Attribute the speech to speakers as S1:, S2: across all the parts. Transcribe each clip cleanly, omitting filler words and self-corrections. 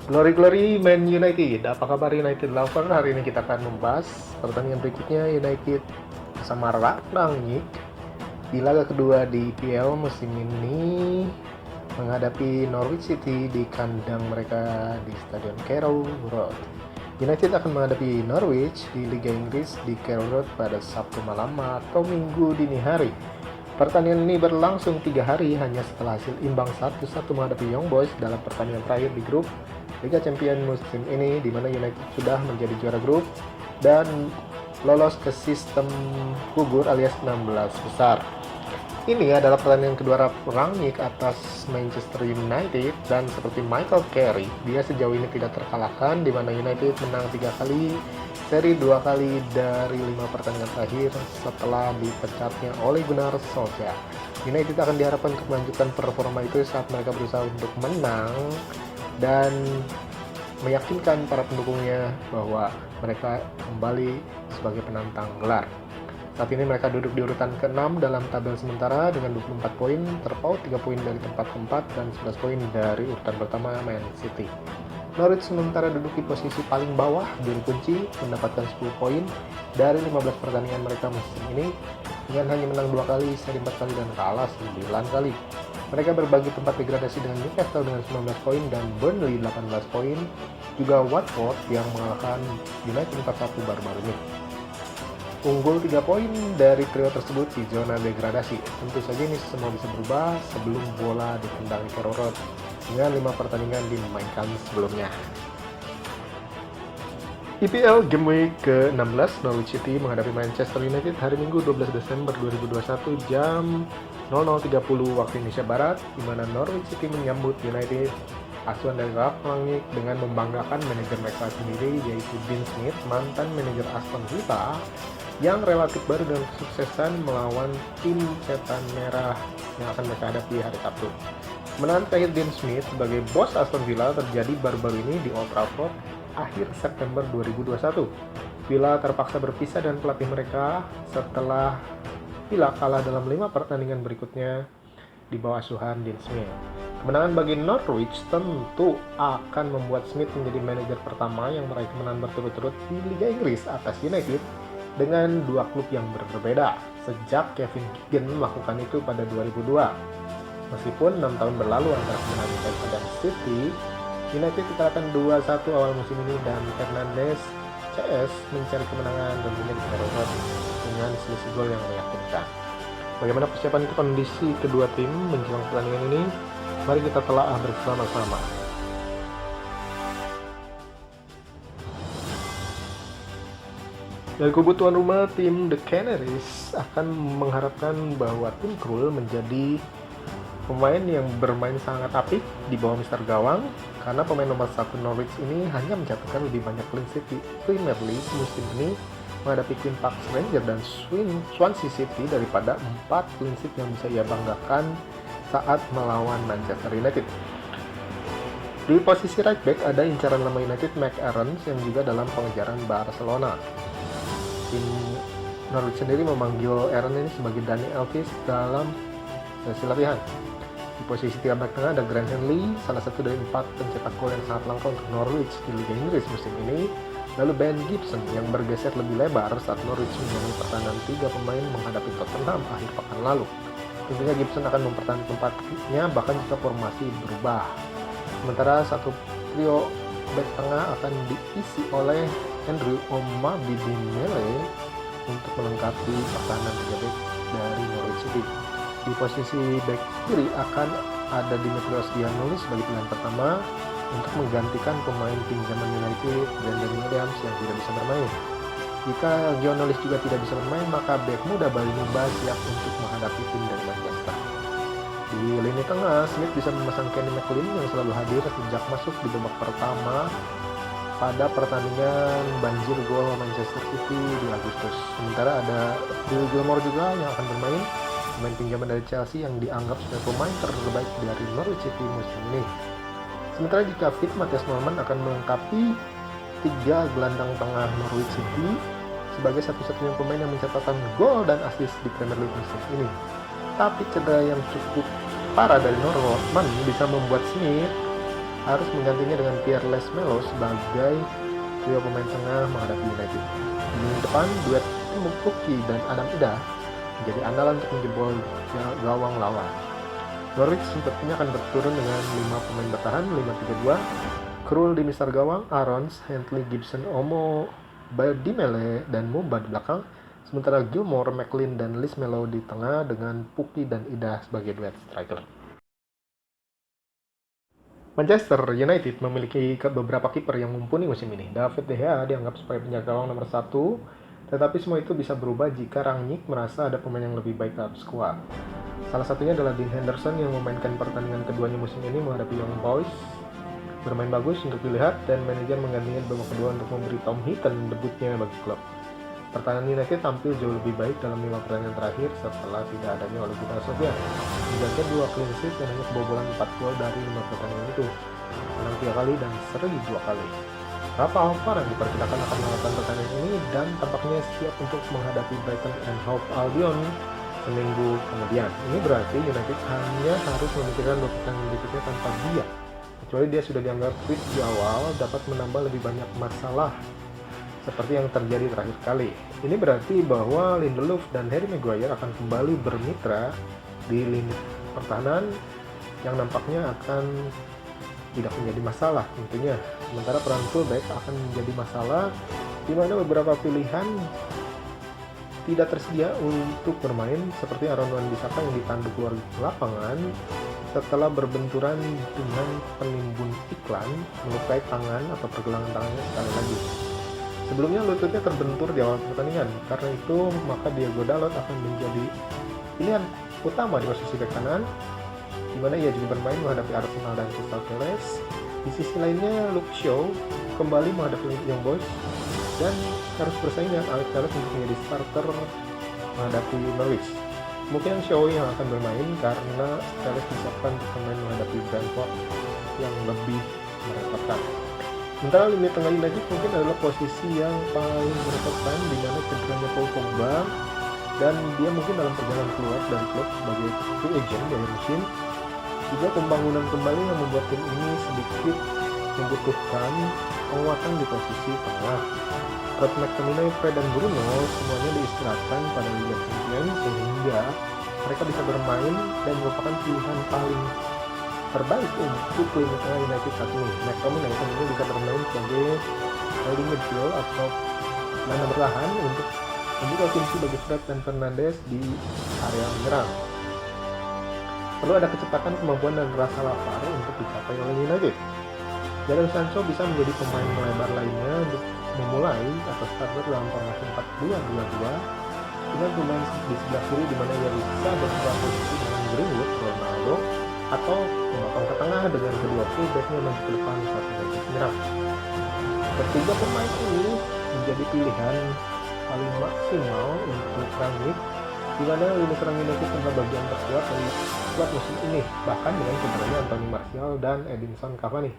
S1: Glory Man United, apa kabar United Lover? Hari ini kita akan membahas pertandingan berikutnya United bersama Rangnick di laga kedua di IPL musim ini menghadapi Norwich City di kandang mereka di Stadion Carrow Road. United akan menghadapi Norwich di Liga Inggris di Carrow Road pada Sabtu malam atau Minggu dini hari. Pertandingan ini berlangsung 3 hari hanya setelah hasil imbang 1-1 menghadapi Young Boys dalam pertandingan terakhir di grup Liga Champions musim ini, di mana United sudah menjadi juara grup dan lolos ke sistem gugur alias 16 besar. Ini adalah pertandingan kedua Rangnick atas Manchester United, dan seperti Michael Carey, dia sejauh ini tidak terkalahkan, di mana United menang 3 kali, seri 2 kali dari 5 pertandingan terakhir setelah dipecatnya Ole Gunnar Solskjaer. United akan diharapkan untuk melanjutkan performa itu saat mereka berusaha untuk menang dan meyakinkan para pendukungnya bahwa mereka kembali sebagai penantang gelar. Saat ini mereka duduk di urutan ke-6 dalam tabel sementara dengan 24 poin, terpaut 3 poin dari tempat keempat dan 11 poin dari urutan pertama Man City. Norwich sementara duduk di posisi paling bawah, juru kunci, mendapatkan 10 poin dari 15 pertandingan mereka musim ini dengan hanya menang 2 kali, seri 4 kali, dan kalah 9 kali. Mereka berbagi tempat degradasi dengan Newcastle dengan 19 poin dan Burnley 18 poin, juga Watford yang mengalahkan United 4-1 baru-baru ini. Unggul 3 poin dari trio tersebut di zona degradasi. Tentu saja ini semua bisa berubah sebelum bola ditendang Carrow Road dengan 5 pertandingan dimainkan sebelumnya. IPL Game Week ke-16, Norwich City menghadapi Manchester United hari Minggu 12 Desember 2021 jam 00.30 waktu Indonesia Barat, di mana Norwich City menyambut United asuhan dari Rangnick dengan membanggakan manajer mereka sendiri, yaitu Dean Smith, mantan manajer Aston Villa yang relatif baru dengan kesuksesan melawan tim setan merah yang akan mereka hadapi hari Sabtu. Kemenangan terakhir Dean Smith sebagai bos Aston Villa terjadi baru-baru ini di Old Trafford akhir September 2021. Villa terpaksa berpisah dengan pelatih mereka setelah Villa kalah dalam 5 pertandingan berikutnya di bawah asuhan Dean Smith. Kemenangan bagi Norwich tentu akan membuat Smith menjadi manajer pertama yang meraih kemenangan berturut-turut di Liga Inggris atas United dengan 2 klub yang berbeda sejak Kevin Keegan melakukan itu pada 2002. Meskipun 6 tahun berlalu antara kemenangan United dan City, United dikalahkan 2-1 awal musim ini dan Fernandes CS mencari kemenangan tentunya di Carrow Road dengan selisih gol yang meyakinkan. Bagaimana persiapan kondisi kedua tim menjelang pertandingan ini? Mari kita telaah bersama-sama. Dari kubu tuan rumah, tim The Canaries akan mengharapkan bahwa Tim Krul menjadi pemain yang bermain sangat apik di bawah Mister Gawang, karena pemain nomor 1 Norwich ini hanya mencatatkan lebih banyak clean sheet di Premier League musim ini menghadapi Queen Park Rangers dan Swansea City daripada 4 clean sheet yang bisa ia banggakan saat melawan Manchester United. Di posisi right back ada incaran nama United Mac Aarons yang juga dalam pengejaran Barcelona. Tim Norwich sendiri memanggil Aaron ini sebagai Dani Alves dalam sesi latihan. Di posisi 3 back tengah ada Grant Henley, salah satu dari 4 pencetak gol yang sangat langka untuk Norwich di Liga Inggris musim ini. Lalu Ben Gibson yang bergeser lebih lebar saat Norwich menjalani pertahanan 3 pemain menghadapi Tottenham akhir pekan lalu. Tentunya Gibson akan mempertahankan tempatnya bahkan jika formasi berubah. Sementara satu trio back tengah akan diisi oleh Andrew Omabidimele untuk melengkapi pertahanan 3 back dari Norwich City. Di posisi back kiri akan ada Dimitrios Giannoulis sebagai pilihan pertama untuk menggantikan pemain pinjaman United Brandon Williams yang tidak bisa bermain. Jika Giannoulis juga tidak bisa bermain, maka back muda Bali Nuba siap untuk menghadapi tim dari Manchester. Di lini tengah, Smith bisa memasang Kenny McLean yang selalu hadir sejak masuk di babak pertama pada pertandingan banjir gol Manchester City di Agustus. Sementara ada Bill Gilmore juga yang akan bermain, pemain pinjaman dari Chelsea yang dianggap sebagai pemain terbaik dari Norwich City musim ini. Sementara jika fit, Matthias Norman akan melengkapi 3 gelandang tengah Norwich City sebagai satu-satunya pemain yang mencatatkan gol dan assist di Premier League musim ini. Tapi cedera yang cukup parah dari Norman bisa membuat Smith harus menggantinya dengan Pierre Melo sebagai trio pemain tengah menghadapi United. Di depan, duet Timo Pukki dan Adam Ida menjadi andalan untuk menjebol gawang lawan. Norwich sepertinya akan berturun dengan 5 pemain bertahan 5-3-2. Krul di mistar gawang, Arons, Hentley, Gibson, Omo, Badimele, dan Mumba di belakang. Sementara Gilmore, McLean, dan Liz Melo di tengah dengan Pukki dan Ida sebagai duet striker. Manchester United memiliki beberapa kiper yang mumpuni musim ini. David De Gea dianggap sebagai penjaga gawang nomor 1, tetapi semua itu bisa berubah jika Rangnick merasa ada pemain yang lebih baik dalam skuad. Salah satunya adalah Dean Henderson yang memainkan pertandingan keduanya musim ini menghadapi Young Boys. Bermain bagus untuk dilihat dan manajer menggantinya di babak kedua untuk memberi Tom Heaton debutnya bagi klub. Pertahanan United tampil jauh lebih baik dalam 5 pertandingan terakhir setelah tidak adanya Ole Gunnar Solskjaer. Menjaga 2 clean sheet dan hanya kebobolan 4 gol dari 5 pertandingan itu. Menang 3 kali dan seri 2 kali. Rafa Varane diperkirakan akan melakukan pertandingan ini dan tampaknya siap untuk menghadapi Brighton and Hove Albion seminggu kemudian. Ini berarti United hanya harus memikirkan 2 pertandingan berikutnya tanpa dia. Kecuali dia sudah dianggap fit di awal, dapat menambah lebih banyak masalah seperti yang terjadi terakhir kali. Ini berarti bahwa Lindelof dan Harry Maguire akan kembali bermitra di lini pertahanan yang nampaknya akan tidak menjadi masalah tentunya. Sementara peran fullback akan menjadi masalah di mana beberapa pilihan tidak tersedia untuk bermain seperti Aaron Wan-Bissaka yang ditandu keluar lapangan setelah berbenturan dengan penimbun iklan melukai tangan atau pergelangan tangannya sekali lagi. Sebelumnya lututnya terbentur di awal pertandingan, karena itu maka Diogo Dalot akan menjadi pilihan utama di posisi bek kanan, di mana ia juga bermain menghadapi Arsenal dan Crystal Palace. Di sisi lainnya, Luke Shaw kembali menghadapi Young Boys dan harus bersaing dengan Alex Telles untuk menjadi starter menghadapi Norwich. Mungkin Shaw yang akan bermain karena Telles disiapkan untuk bermain menghadapi Brentford yang lebih merepotkan. Sementara lini tengah United mungkin adalah posisi yang paling merepotkan, di mana cederanya Paul Pogba dan dia mungkin dalam perjalanan keluar dari klub sebagai free agent dari musim. Juga pembangunan kembali yang membuat tim ini sedikit membutuhkan penguatan di posisi tengah. Rob McTominay, Fred, dan Bruno semuanya diistirahatkan pada Liga Champions sehingga mereka bisa bermain dan merupakan pilihan paling terbaik untuk lini tengah United saat ini. McTominay tentunya bisa bermain sebagai holding midfield atau mana bertahan untuk membuka kunci bagi Fred dan Fernandes di area menyerang. Perlu ada kecepatan, kemampuan, dan rasa lapar untuk dicapai oleh United. Jadon Sancho bisa menjadi pemain melebar lainnya untuk memulai atau starter dalam formasi 4-2-2-2 dengan pemain di sebelah kiri di mana ia bisa berubah posisi dengan Greenwood, Ronaldo, atau memotong ke tengah dengan kedua fullbacknya maju ke depan saat United menyerang. Ketiga pemain ini menjadi pilihan paling maksimal untuk Rangnick, di mana lini serang United adalah bagian terkuat dari squad musim ini, bahkan dengan cederanya Anthony Martial dan Edinson Cavani.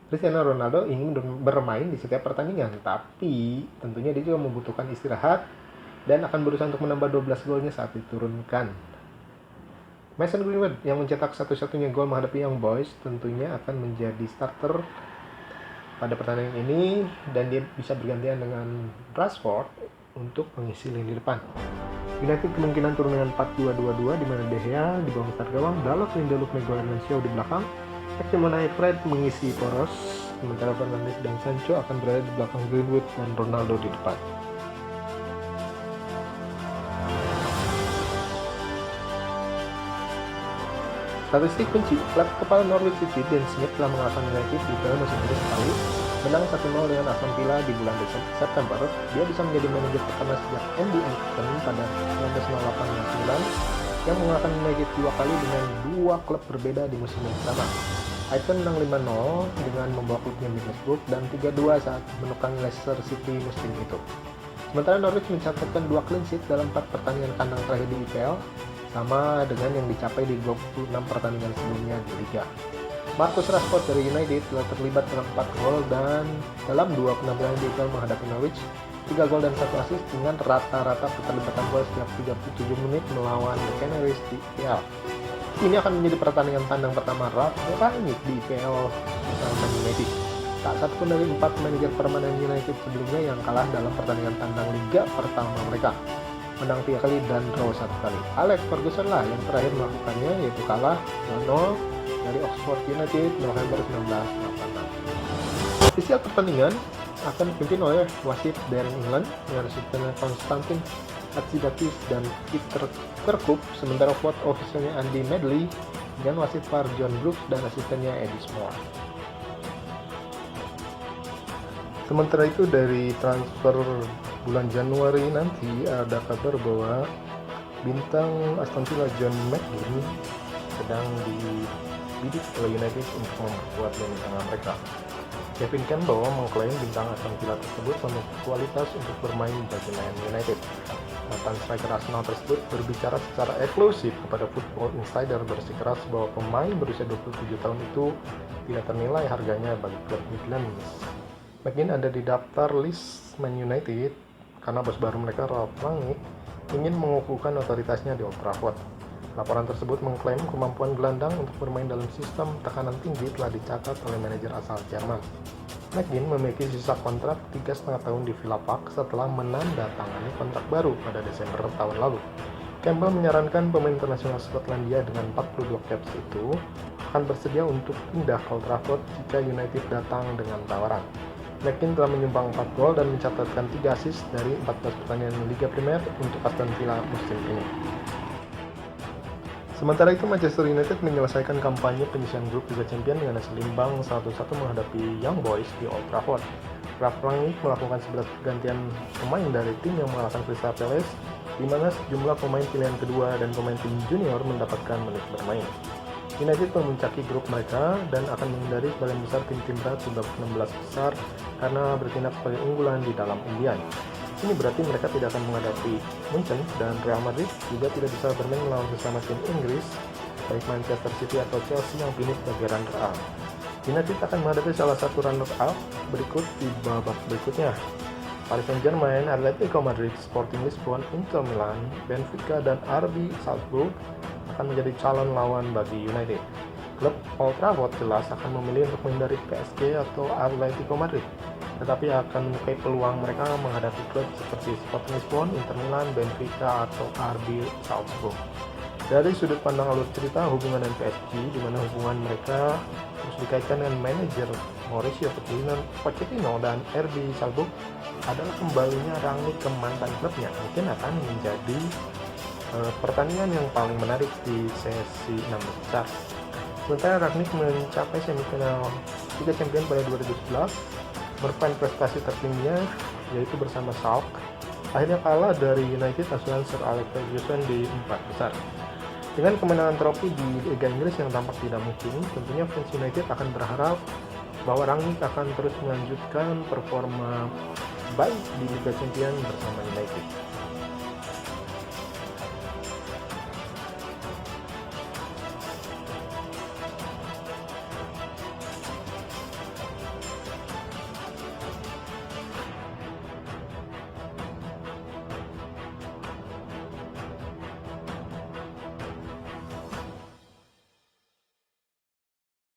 S1: Cristiano Ronaldo ingin bermain di setiap pertandingan, tapi tentunya dia juga membutuhkan istirahat dan akan berusaha untuk menambah 12 golnya saat diturunkan. Mason Greenwood yang mencetak satu-satunya gol menghadapi Young Boys tentunya akan menjadi starter pada pertandingan ini dan dia bisa bergantian dengan Rashford untuk mengisi lini depan. United kemungkinan turun dengan 4-2-2-2 di mana De Gea di bawah mistar gawang, Dalot, Lindelof, Maguire, dan Shaw di belakang. McTominay, Fred mengisi poros, sementara Fernandes dan Sancho akan berada di belakang Greenwood dan Ronaldo di depan. Statistik kunci, klub kepala Norwich City, Dan Smith telah mengalahkan United di dalam musim ini sekali, menang 1-0 dengan Aston Villa di bulan September. Dia bisa menjadi manajer pertama sejak Andy Everton pada 1908-9 yang mengalahkan United 2 kali dengan 2 klub berbeda di musim yang sama. Everton menang 5-0 dengan membawa klubnya Middlesbrough dan 3-2 saat menukang Leicester City musim itu. Sementara Norwich mencatatkan 2 clean sheet dalam 4 pertandingan kandang terakhir di IPL, sama dengan yang dicapai di 26 pertandingan sebelumnya di Liga. Marcus Rashford dari United telah terlibat dalam 4 gol dan dalam 2 penampilan di IPL menghadapi Norwich, 3 gol dan 1 assist dengan rata-rata keterlibatan gol setiap 37 menit melawan The Canaries di IPL. Ini akan menjadi pertandingan tandang pertama Rangnick di IPL Man United. Tak satu pun dari 4 manajer permanen United sebelumnya yang kalah dalam pertandingan tandang liga pertama mereka. Menang 3 kali dan draw 1 kali. Alex Ferguson lah yang terakhir melakukannya, yaitu kalah 0-0 dari Oxford United November 1986. Ofisial pertandingan akan dipimpin oleh wasit Darren England dengan asistennya Konstantin Hatzidakis dan Peter Kirkhope, sementara vote officialnya Andy Medley dengan wasit VAR John Brooks dan asistennya Eddie Small. Sementara itu dari transfer bulan Januari nanti ada kabar bahwa bintang Aston Villa John McGinn sedang dibidik oleh United untuk memperkuat lini tengah mereka. Kevin Campbell mengklaim bintang Aston Villa tersebut memiliki kualitas untuk bermain bagi Man United. Mantan striker Arsenal tersebut berbicara secara eksklusif kepada Football Insider bersikeras bahwa pemain berusia 27 tahun itu tidak ternilai harganya bagi klub Midlands. McGinn ada di daftar list Man United karena bos baru mereka Ralf Rangnick ingin mengukuhkan otoritasnya di Old Trafford. Laporan tersebut mengklaim kemampuan gelandang untuk bermain dalam sistem tekanan tinggi telah dicatat oleh manajer asal Jerman. McGinn memiliki sisa kontrak 3,5 tahun di Villa Park setelah menandatangani kontrak baru pada Desember tahun lalu. Campbell menyarankan pemain internasional Skotlandia dengan 42 caps itu akan bersedia untuk pindah ke Old Trafford jika United datang dengan tawaran. McGinn telah menyumbang 4 gol dan mencatatkan 3 assist dari 14 pertandingan Liga Premier untuk Aston Villa musim ini. Sementara itu, Manchester United menyelesaikan kampanye penyisihan grup Liga Champions dengan hasil imbang 1-1 menghadapi Young Boys di Old Trafford. Ralf Rangnick melakukan 11 pergantian pemain dari tim yang mengalahkan Crystal Palace, di mana sejumlah pemain pilihan kedua dan pemain tim junior mendapatkan menit bermain. United memuncaki grup mereka dan akan menghindari sebagian besar tim-tim berat di babak 16 besar karena bertindak sebagai unggulan di dalam undian. Ini berarti mereka tidak akan menghadapi Munchen dan Real Madrid juga tidak bisa bermain melawan sesama tim Inggris, baik Manchester City atau Chelsea yang finish sebagai runner-up. United akan menghadapi salah satu runner-up berikut di babak berikutnya. Paris Saint-Germain, Atletico Madrid, Sporting Lisbon, Inter Milan, Benfica, dan RB Salzburg akan menjadi calon lawan bagi United. Klub Old Trafford jelas akan memilih untuk menghindari PSG atau Atletico Madrid, tetapi akan menyukai peluang mereka menghadapi klub seperti Sporting Lisbon, Inter Milan, Benfica, atau RB Salzburg. Dari sudut pandang alur cerita hubungan dengan PSG, di mana hubungan mereka terus dikaitkan dengan manajer Mauricio Pochettino dan RB Salzburg, adalah kembalinya Rangnick ke mantan klubnya, mungkin akan menjadi pertandingan yang paling menarik di sesi 16 besar. Sementara Rangnick mencapai semifinal Liga Champions pada 2011, merupakan prestasi tertingginya yaitu bersama Schalke, akhirnya kalah dari United asuhan Sir Alex Ferguson di 4 besar. Dengan kemenangan trofi di Liga Inggris yang tampak tidak mungkin, tentunya fans United akan berharap bahwa Rangnick akan terus melanjutkan performa baik di Liga Champions bersama United.